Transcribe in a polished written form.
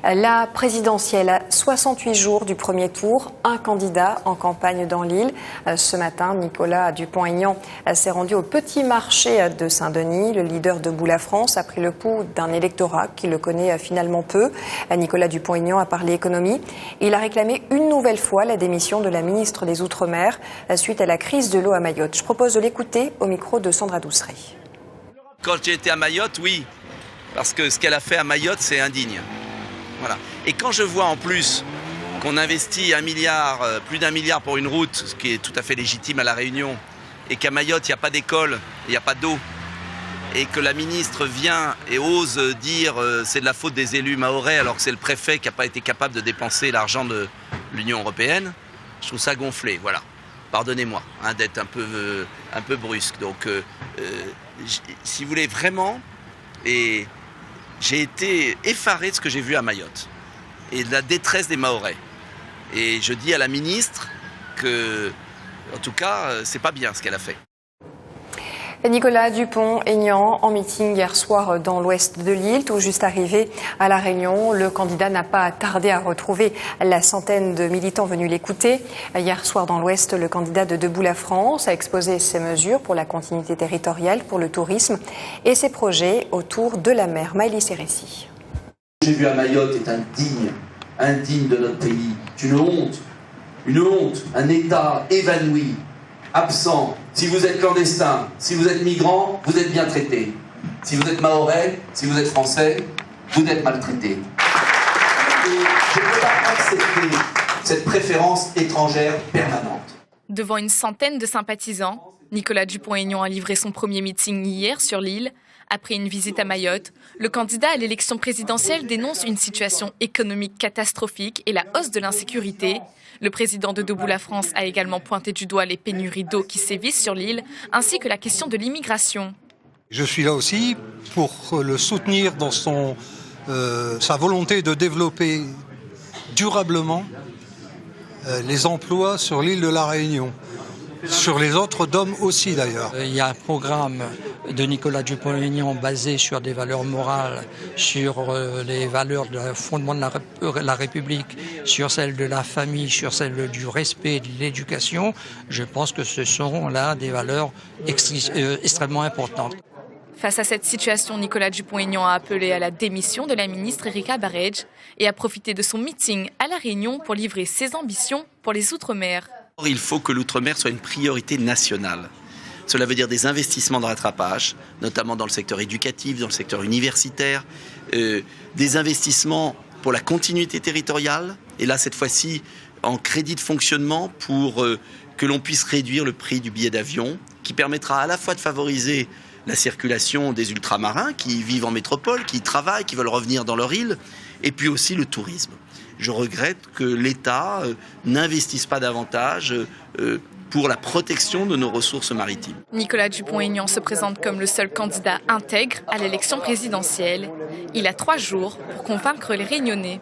La présidentielle, à 68 jours du premier tour, un candidat en campagne dans l'île. Ce matin, Nicolas Dupont-Aignan s'est rendu au petit marché de Saint-Denis. Le leader Debout la France a pris le pouls d'un électorat qui le connaît finalement peu. Nicolas Dupont-Aignan a parlé économie. Il a réclamé une nouvelle fois la démission de la ministre des Outre-mer suite à la crise de l'eau à Mayotte. Je propose de l'écouter au micro de Sandra Douceret. Quand j'ai été à Mayotte, oui, parce que ce qu'elle a fait à Mayotte, c'est indigne. Voilà. Et quand je vois en plus qu'on investit plus d'1 milliard pour une route, ce qui est tout à fait légitime à La Réunion, et qu'à Mayotte, il n'y a pas d'école, il n'y a pas d'eau, et que la ministre vient et ose dire c'est de la faute des élus mahorais, alors que c'est le préfet qui n'a pas été capable de dépenser l'argent de l'Union européenne, je trouve ça gonflé, voilà. Pardonnez-moi d'être un peu brusque. Donc, si vous voulez vraiment, et j'ai été effaré de ce que j'ai vu à Mayotte et de la détresse des Mahorais. Et je dis à la ministre que, en tout cas, c'est pas bien ce qu'elle a fait. Nicolas Dupont-Aignan en meeting hier soir dans l'ouest de l'île, tout juste arrivé à La Réunion. Le candidat n'a pas tardé à retrouver la centaine de militants venus l'écouter. Hier soir dans l'ouest, le candidat de Debout la France a exposé ses mesures pour la continuité territoriale, pour le tourisme et ses projets autour de la mer. Maëlys Sérécy. J'ai vu à Mayotte est indigne de notre pays. C'est une honte, un État évanoui, absent. Si vous êtes clandestin, si vous êtes migrant, vous êtes bien traité. Si vous êtes mahorais, si vous êtes français, vous êtes maltraité. Et je ne peux pas accepter cette préférence étrangère permanente. Devant une centaine de sympathisants, Nicolas Dupont-Aignan a livré son premier meeting hier sur l'île. Après une visite à Mayotte, le candidat à l'élection présidentielle dénonce une situation économique catastrophique et la hausse de l'insécurité. Le président de Debout la France a également pointé du doigt les pénuries d'eau qui sévissent sur l'île, ainsi que la question de l'immigration. Je suis là aussi pour le soutenir dans sa volonté de développer durablement les emplois sur l'île de La Réunion. Sur les autres DOM aussi d'ailleurs. Il y a un programme de Nicolas Dupont-Aignan basé sur des valeurs morales, sur les valeurs de fondement de la République, sur celles de la famille, sur celles du respect et de l'éducation. Je pense que ce sont là des valeurs extrêmement importantes. Face à cette situation, Nicolas Dupont-Aignan a appelé à la démission de la ministre Erika Barej et a profité de son meeting à La Réunion pour livrer ses ambitions pour les Outre-mer. Il faut que l'outre-mer soit une priorité nationale. Cela veut dire des investissements de rattrapage, notamment dans le secteur éducatif, dans le secteur universitaire, des investissements pour la continuité territoriale, et là, cette fois-ci, en crédit de fonctionnement pour que l'on puisse réduire le prix du billet d'avion, qui permettra à la fois de favoriser la circulation des ultramarins qui vivent en métropole, qui y travaillent, qui veulent revenir dans leur île, et puis aussi le tourisme. Je regrette que l'État n'investisse pas davantage pour la protection de nos ressources maritimes. Nicolas Dupont-Aignan se présente comme le seul candidat intègre à l'élection présidentielle. Il a 3 jours pour convaincre les Réunionnais.